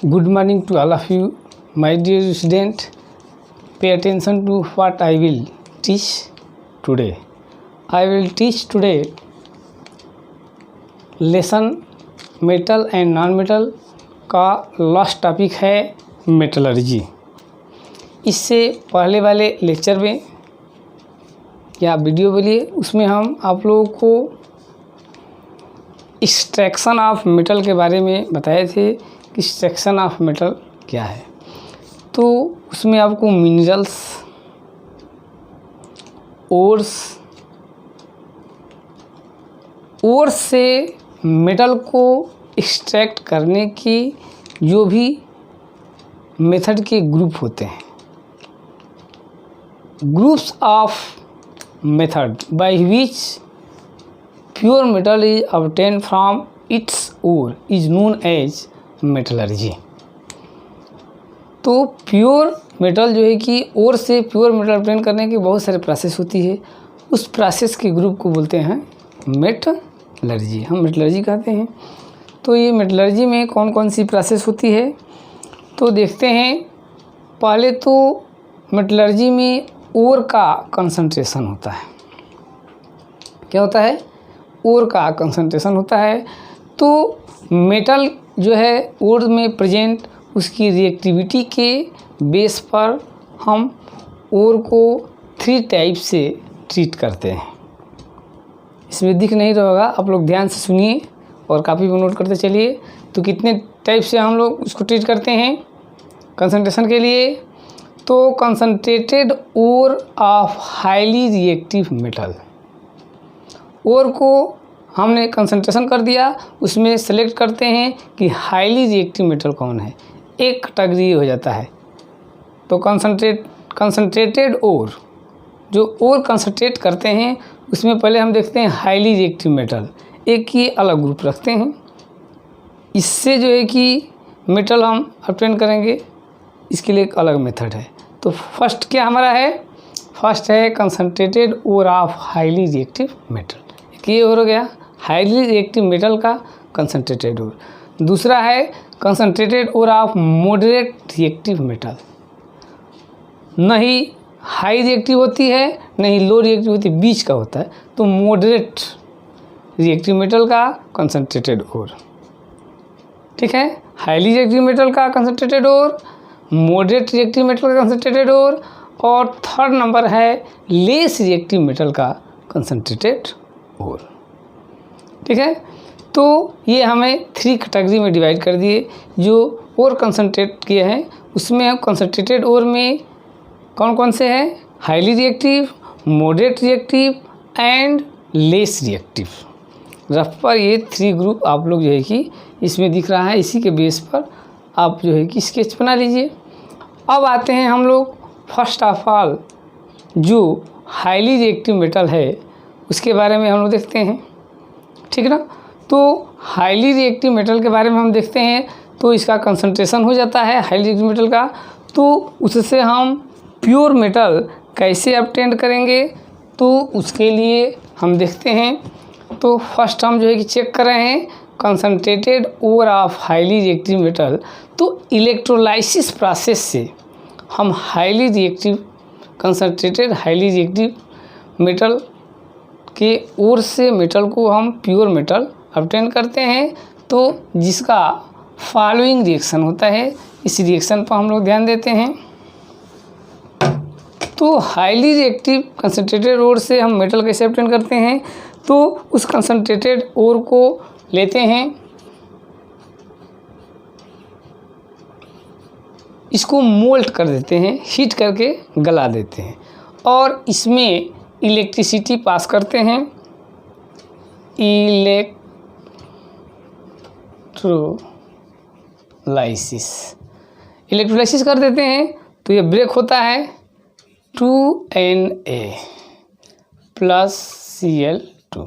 Good morning to all of you, my dear student. Pay attention to what I will teach today. I will teach today lesson metal and non metal का last topic है metallurgy. इससे पहले वाले lecture में या video बोलिए उसमें हम आप लोगों को एक्सट्रैक्शन ऑफ मेटल के बारे में बताए थे कि एक्सट्रैक्शन ऑफ मेटल क्या है। तो उसमें आपको मिनरल्स, ओर्स से मेटल को एक्सट्रैक्ट करने की जो भी मेथड के ग्रुप होते हैं, groups of method by which pure metal is obtained from its ore is known as metallurgy. तो प्योर मेटल जो है कि ओर से प्योर मेटल ऑब्टेन करने की बहुत सारे प्रोसेस होती है, उस प्रोसेस के ग्रुप को बोलते हैं मेटलर्जी, हम मेटलर्जी कहते हैं। तो ये मेटलर्जी में कौन कौन सी प्रोसेस होती है तो देखते हैं। पहले तो मेटलर्जी में ओर का कंसंट्रेशन होता है। क्या होता है? ओर का कंसंट्रेशन होता है। तो मेटल जो है ओर में प्रेजेंट, उसकी रिएक्टिविटी के बेस पर हम ओर को 3 टाइप से ट्रीट करते हैं। इसमें दिख नहीं रहा होगा, आप लोग ध्यान से सुनिए और कॉपी में नोट करते चलिए। तो कितने टाइप से हम लोग उसको ट्रीट करते हैं कंसंट्रेशन के लिए? तो concentrated ore of highly reactive metal, ore को हमने कंसंट्रेशन कर दिया, उसमें सेलेक्ट करते हैं कि हाईली रिएक्टिव मेटल कौन है, एक कैटेगरी हो जाता है। तो कंसंट्रेटेड ओर, जो ओर कंसंट्रेट करते हैं उसमें पहले हम देखते हैं हाईली रिएक्टिव मेटल, एक ही अलग ग्रुप रखते हैं। इससे जो है कि मेटल हम ऑब्टेन करेंगे, इसके लिए एक अलग मेथड है। तो फर्स्ट क्या हमारा है? फर्स्ट है concentrated ore of highly reactive metal, ये हो गया हाईली रिएक्टिव मेटल का कंसंट्रेटेड ओर। दूसरा है concentrated ore of moderate reactive metal, नहीं हाई रिएक्टिव होती है नहीं लो रिएक्टिव होती, बीच का होता है। तो मॉडरेट रिएक्टिव मेटल का कंसंट्रेटेड ओर, ठीक है। हाईली रिएक्टिव मेटल का concentrated ore, moderate reactive metal का कंसंट्रेटेड ओर, और थर्ड नंबर है लेस रिएक्टिव मेटल का कंसंट्रेटेड ओर, ठीक है। तो ये हमें 3 कैटेगरी में डिवाइड कर दिए। जो ओर कंसंट्रेट किए हैं उसमें हम कंसंट्रेटेड ओर में कौन कौन से हैं? Highly reactive, moderate reactive and less reactive. Rough पर ये 3 ग्रुप आप लोग जो है कि इसमें दिख रहा है, इसी के बेस पर आप जो है कि स्केच बना लीजिए। अब आते हैं हम लोग फर्स्ट ऑफ ऑल जो हाईली रिएक्टिव मेटल है उसके बारे में हम लोग देखते हैं, ठीक है ना। तो हाईली रिएक्टिव मेटल के बारे में हम देखते हैं। तो इसका कंसंट्रेशन हो जाता है हाईली रिएक्टिव मेटल का, तो उससे हम प्योर मेटल कैसे ऑब्टेन करेंगे तो उसके लिए हम देखते हैं। तो फर्स्ट हम जो है कि चेक कर रहे हैं concentrated ore of highly reactive metal. तो इलेक्ट्रोलाइसिस प्रोसेस से हम highly reactive concentrated highly reactive metal के ओर से मेटल को हम प्योर मेटल ऑब्टेन करते हैं। तो जिसका फॉलोइंग रिएक्शन होता है, इस रिएक्शन पर हम लोग ध्यान देते हैं। तो हाईली रिएक्टिव कंसंट्रेटेड ओर से हम मेटल कैसे ऑब्टेन करते हैं? तो उस कंसंट्रेटेड ओर को लेते हैं, इसको मोल्ट कर देते हैं, हीट करके गला देते हैं और इसमें इलेक्ट्रिसिटी पास करते हैं, इलेक्ट्रोलाइसिस कर देते हैं। तो ये ब्रेक होता है 2Na प्लस Cl2।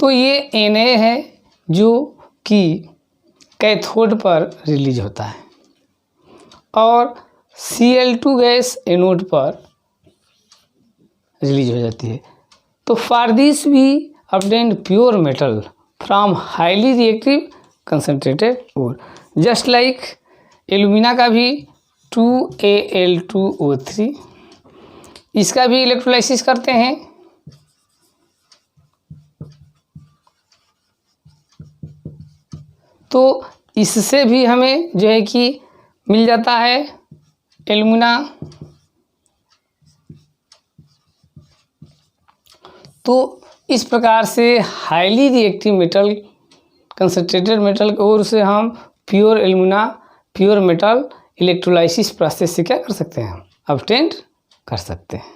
तो ये Na है जो कि कैथोड पर रिलीज होता है और Cl2 गैस एनोड पर रिलीज हो जाती है। तो for this we obtain pure metal from highly reactive concentrated ore, just like alumina का भी 2Al2O3, इसका भी इलेक्ट्रोलाइसिस करते हैं। तो इससे भी हमें जो है कि मिल जाता है एल्यूमिना। तो इस प्रकार से highly reactive metal, concentrated metal की ओर से हम pure alumina, pure metal electrolysis process से क्या कर सकते हैं, ऑब्टेन कर सकते हैं।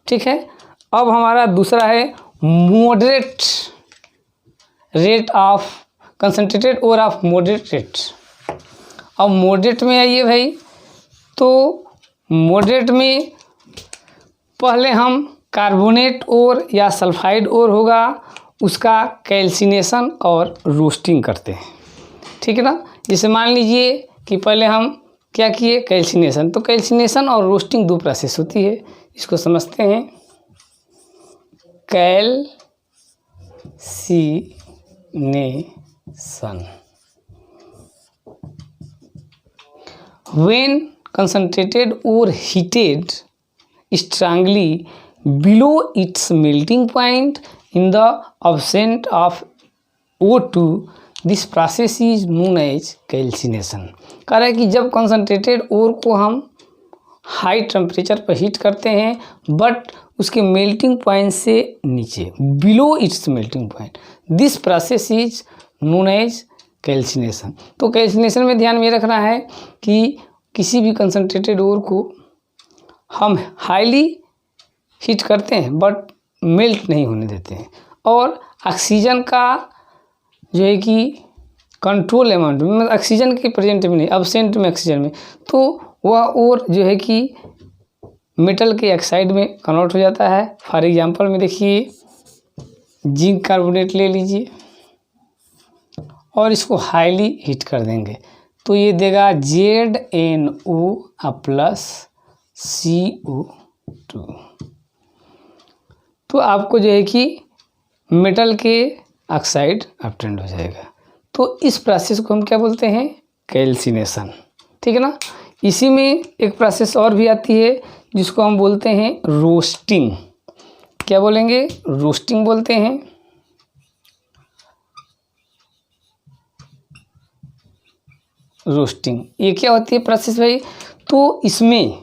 ठीक है। अब हमारा दूसरा है मॉडरेट रेट ऑफ कंसंट्रेटेड और ऑफ मॉडरेट रेट। अब मॉडरेट में आइए भाई, तो मॉडरेट में पहले हम कार्बोनेट और या सल्फाइड और होगा, उसका कैल्सिनेशन और रोस्टिंग करते हैं। ठीक है ना। जैसे मान लीजिए कि पहले हम क्या किए, कैल्सिनेशन। तो कैल्सिनेशन और रोस्टिंग दो प्रोसेस होती है, इसको समझते हैं। Calcination when concentrated or heated strongly below its melting point in the absence of O2, this process is known as calcination। कह रहा है कि जब कंसनट्रेटेड ओर को हम हाई टेम्परेचर पर हीट करते हैं बट उसके मेल्टिंग पॉइंट से नीचे, below its melting point, this process is known as calcination. तो कैल्सिनेशन में ध्यान में रखना है कि किसी भी कंसनट्रेटेड ओर को हम हाईली हीट करते हैं बट मेल्ट नहीं होने देते हैं, और ऑक्सीजन का जो है कि कंट्रोल अमाउंट में, ऑक्सीजन के प्रेजेंट में नहीं, अब्सेंट में ऑक्सीजन में, तो वह और जो है कि मेटल के ऑक्साइड में कन्वर्ट हो जाता है। फॉर एग्जांपल में देखिए, जिंक कार्बोनेट ले लीजिए और इसको हाईली हीट कर देंगे तो ये देगा ZnO प्लस CO2। तो आपको जो है कि मेटल के ऑक्साइड ऑब्टेन्ड हो जाएगा। तो इस प्रोसेस को हम क्या बोलते हैं, कैल्सिनेशन। ठीक है ना। इसी में एक प्रोसेस और भी आती है जिसको हम बोलते हैं रोस्टिंग। क्या बोलेंगे, रोस्टिंग बोलते हैं। रोस्टिंग ये क्या होती है प्रोसेस भाई, तो इसमें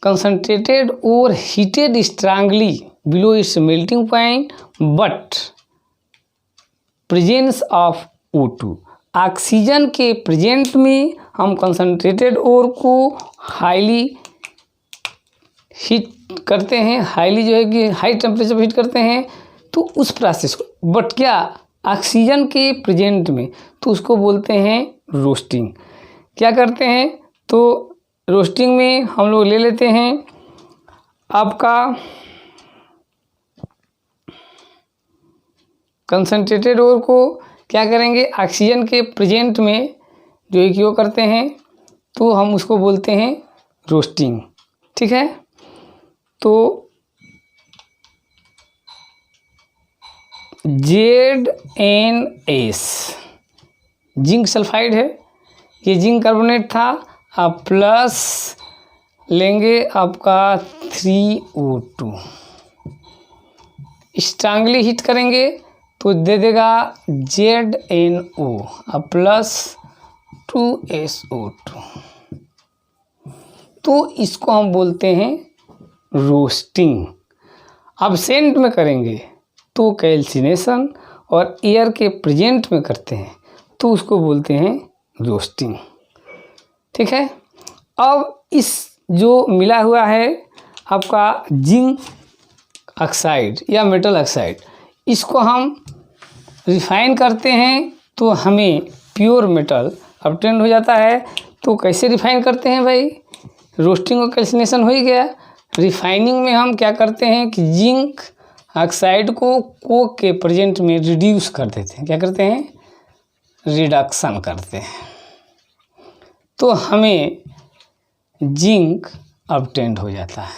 कंसंट्रेटेड और heated strongly below its melting point but presence of O2, oxygen के प्रेजेंट में हम कंसंट्रेटेड ओर को हाईली हीट करते हैं, हाईली जो है कि हाई टेम्परेचर पर हीट करते हैं। तो उस प्रोसेस को, बट क्या ऑक्सीजन के प्रेजेंट में, तो उसको बोलते हैं रोस्टिंग। क्या करते हैं, तो रोस्टिंग में हम लोग ले लेते हैं आपका कंसंट्रेटेड ओर को, क्या करेंगे, ऑक्सीजन के प्रेजेंट में जो है कि वो करते हैं, तो हम उसको बोलते हैं रोस्टिंग। ठीक है। तो ZnS जिंक सल्फाइड है, ये जिंक कार्बोनेट था, आप प्लस लेंगे आपका 3O2, स्ट्रांगली हीट करेंगे तो दे देगा ZnO प्लस 2SO2। तो इसको हम बोलते हैं रोस्टिंग। अब्सेंट में करेंगे तो कैल्सिनेशन, और एयर के प्रेजेंट में करते हैं तो उसको बोलते हैं रोस्टिंग। ठीक है। अब इस जो मिला हुआ है आपका जिंक ऑक्साइड या मेटल ऑक्साइड, इसको हम रिफाइन करते हैं तो हमें प्योर मेटल ऑब्टेन हो जाता है। तो कैसे रिफाइन करते हैं भाई, रोस्टिंग और कैल्सिनेशन हो ही गया। रिफाइनिंग में हम क्या करते हैं कि जिंक ऑक्साइड को कोक के प्रेजेंट में रिड्यूस कर देते हैं। क्या करते हैं, रिडक्शन करते हैं, तो हमें जिंक ऑब्टेन्ड हो जाता है।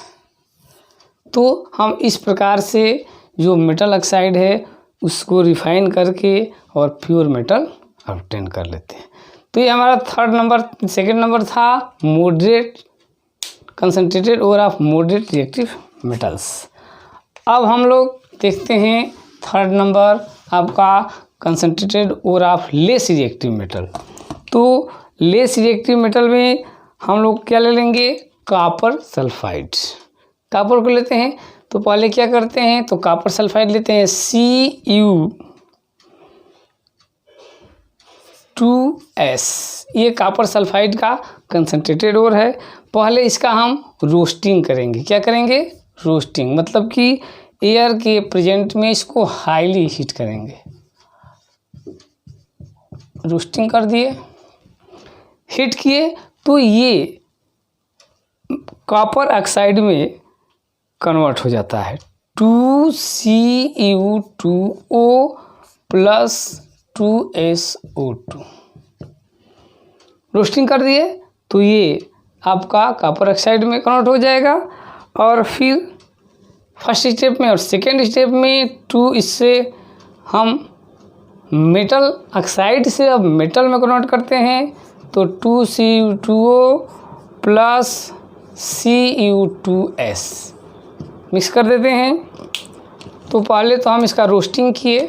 तो हम इस प्रकार से जो मेटल ऑक्साइड है उसको रिफाइन करके और प्योर मेटल ऑब्टेन कर लेते हैं। तो ये हमारा सेकंड नंबर था मॉडरेट कंसंट्रेटेड और ऑफ मॉडरेट रिएक्टिव मेटल्स। अब हम लोग देखते हैं थर्ड नंबर आपका कंसंट्रेटेड और ऑफ लेस रिएक्टिव मेटल। तो लेस रिएक्टिव मेटल में हम लोग क्या ले लेंगे, कॉपर सल्फाइड। कॉपर को लेते हैं तो पहले क्या करते हैं, तो कॉपर सल्फाइड लेते हैं Cu2S। ये कॉपर सल्फाइड का कंसंट्रेटेड ओर है। पहले इसका हम रोस्टिंग करेंगे। क्या करेंगे, रोस्टिंग, मतलब कि एयर के प्रेजेंट में इसको हाईली हीट करेंगे। रोस्टिंग कर दिए, हीट किए तो ये कॉपर ऑक्साइड में कन्वर्ट हो जाता है 2Cu2O प्लस 2SO2। रोस्टिंग कर दिए तो ये आपका कॉपर ऑक्साइड में कन्वर्ट हो जाएगा। और फिर फर्स्ट स्टेप में और सेकेंड स्टेप में इससे हम मेटल ऑक्साइड से अब मेटल में कन्वर्ट करते हैं। तो 2Cu2O प्लस Cu2S मिक्स कर देते हैं। तो पहले तो हम इसका रोस्टिंग किए,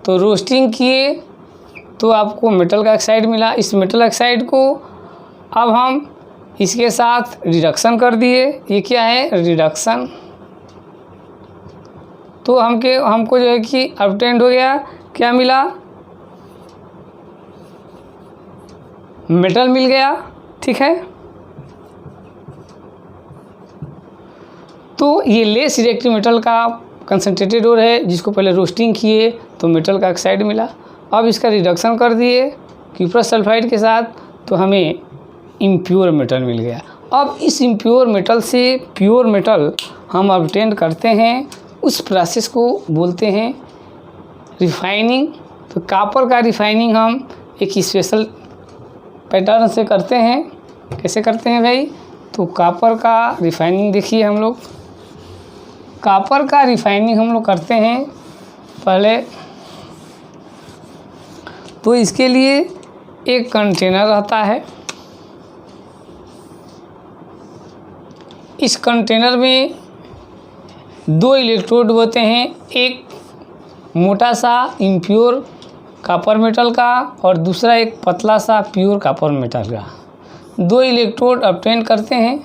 तो रोस्टिंग किए तो आपको मेटल का ऑक्साइड मिला। इस मेटल ऑक्साइड को अब हम इसके साथ रिडक्शन कर दिए। ये क्या है, रिडक्शन। तो हमको जो है कि ऑब्टेन्ड हो गया, क्या मिला, मेटल मिल गया। ठीक है, तो ये लेस रिएक्टिव मेटल का कंसंट्रेटेड ओर है, जिसको पहले रोस्टिंग किए तो मेटल का ऑक्साइड मिला। अब इसका रिडक्शन कर दिए क्यूप्रस सल्फाइड के साथ तो हमें इम्प्योर मेटल मिल गया। अब इस इम्प्योर मेटल से प्योर मेटल हम ऑब्टेन करते हैं। उस प्रोसेस को बोलते हैं रिफाइनिंग। तो कॉपर का रिफाइनिंग हम एक स्पेशल पैटर्न से करते हैं। कैसे करते हैं भाई, तो कॉपर का रिफाइनिंग देखिए, हम लोग कॉपर का रिफाइनिंग हम लोग करते हैं पहले। तो इसके लिए एक कंटेनर रहता है। इस कंटेनर में 2 इलेक्ट्रोड होते हैं, एक मोटा सा इम्प्योर कॉपर मेटल का और दूसरा एक पतला सा प्योर कॉपर मेटल का। 2 इलेक्ट्रोड ऑब्टेन करते हैं,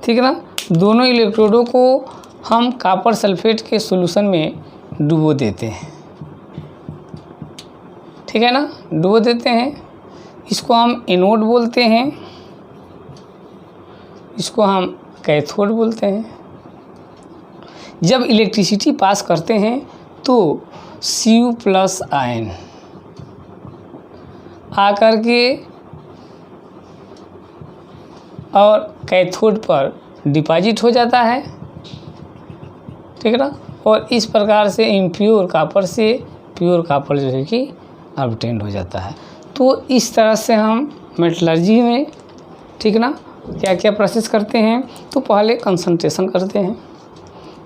ठीक है ना। दोनों इलेक्ट्रोडों को हम कॉपर सल्फेट के सॉल्यूशन में डुबो देते हैं, ठीक है ना, डुबो देते हैं। इसको हम एनोड बोलते हैं, इसको हम कैथोड बोलते हैं। जब इलेक्ट्रिसिटी पास करते हैं तो Cu प्लस आयन आकर के और कैथोड पर डिपॉजिट हो जाता है, ठीक है ना। और इस प्रकार से इम्प्योर कॉपर से प्योर कॉपर जो है कि ऑब्टेन हो जाता है। तो इस तरह से हम मेटलर्जी में, ठीक ना, क्या क्या प्रोसेस करते हैं। तो पहले कंसंट्रेशन करते हैं।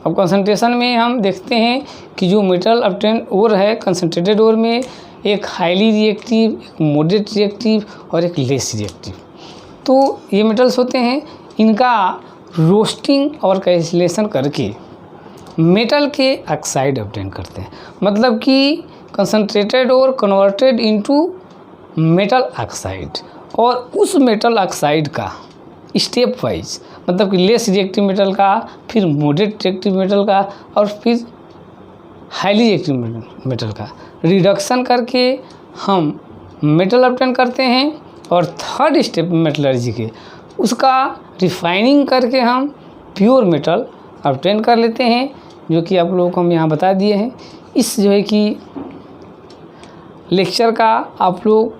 अब कंसंट्रेशन में हम देखते हैं कि जो मेटल ऑब्टेन ओर है कंसंट्रेटेड ओर में एक हाईली रिएक्टिव, एक मॉडरेट रिएक्टिव और एक लेस रिएक्टिव। तो ये मेटल्स होते हैं, इनका रोस्टिंग और कैंसिलेशन करके मेटल के ऑक्साइड ऑब्टेन करते हैं। मतलब कि कंसंट्रेटेड और कन्वर्टेड इनटू मेटल ऑक्साइड। और उस मेटल ऑक्साइड का स्टेप वाइज, मतलब कि लेस रिएक्टिव मेटल का, फिर मॉडरेट रिएक्टिव मेटल का और फिर हाईली रिएक्टिव मेटल का रिडक्शन करके हम मेटल ऑब्टेन करते हैं। और थर्ड स्टेप मेटलर्जी के उसका रिफाइनिंग करके हम प्योर मेटल ऑब्टेन कर लेते हैं, जो कि आप लोगों को हम यहाँ बता दिए हैं। इस जो है कि लेक्चर का आप लोग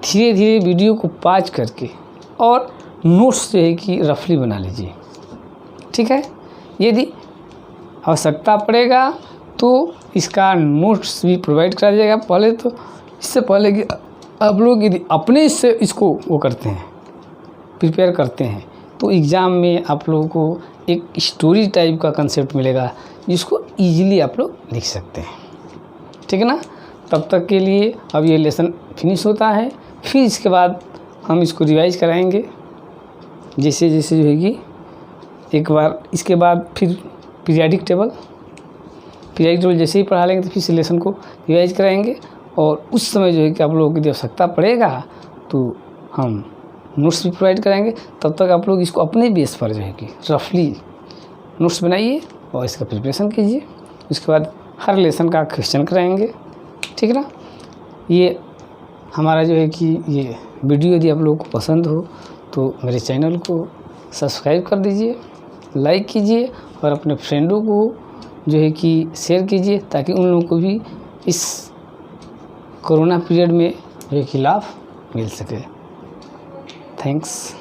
धीरे धीरे वीडियो को पॉज करके और नोट्स जो है कि रफली बना लीजिए, ठीक है। यदि आवश्यकता पड़ेगा तो इसका नोट्स भी प्रोवाइड करा जाएगा। पहले तो इससे पहले कि आप लोग यदि अपने से इसको वो करते हैं, प्रिपेयर करते हैं, तो एग्ज़ाम में आप लोगों को एक स्टोरी टाइप का कंसेप्ट मिलेगा जिसको ईजिली आप लोग लिख सकते हैं, ठीक है ना। तब तक के लिए अब ये लेसन फिनिश होता है, फिर इसके बाद हम इसको रिवाइज कराएंगे जैसे जैसे जो है कि एक बार इसके बाद फिर पीरियाडिक टेबल जैसे ही पढ़ा लेंगे तो फिर से लेसन को रिवाइज कराएंगे। और उस समय जो है कि आप लोगों की आवश्यकता पड़ेगा तो हम नोट्स भी प्रोवाइड कराएंगे। तब तक आप लोग इसको अपने बेस पर जो है कि रफली नोट्स बनाइए और इसका प्रिपरेशन कीजिए। उसके बाद हर लेसन का क्वेश्चन कराएंगे, ठीक है ना। ये हमारा जो है कि ये वीडियो यदि आप लोगों को पसंद हो तो मेरे चैनल को सब्सक्राइब कर दीजिए, लाइक कीजिए और अपने फ्रेंडों को जो है कि शेयर कीजिए, ताकि उन लोगों को भी इस कोरोना पीरियड में जो है कि लाभ मिल सके। थैंक्स।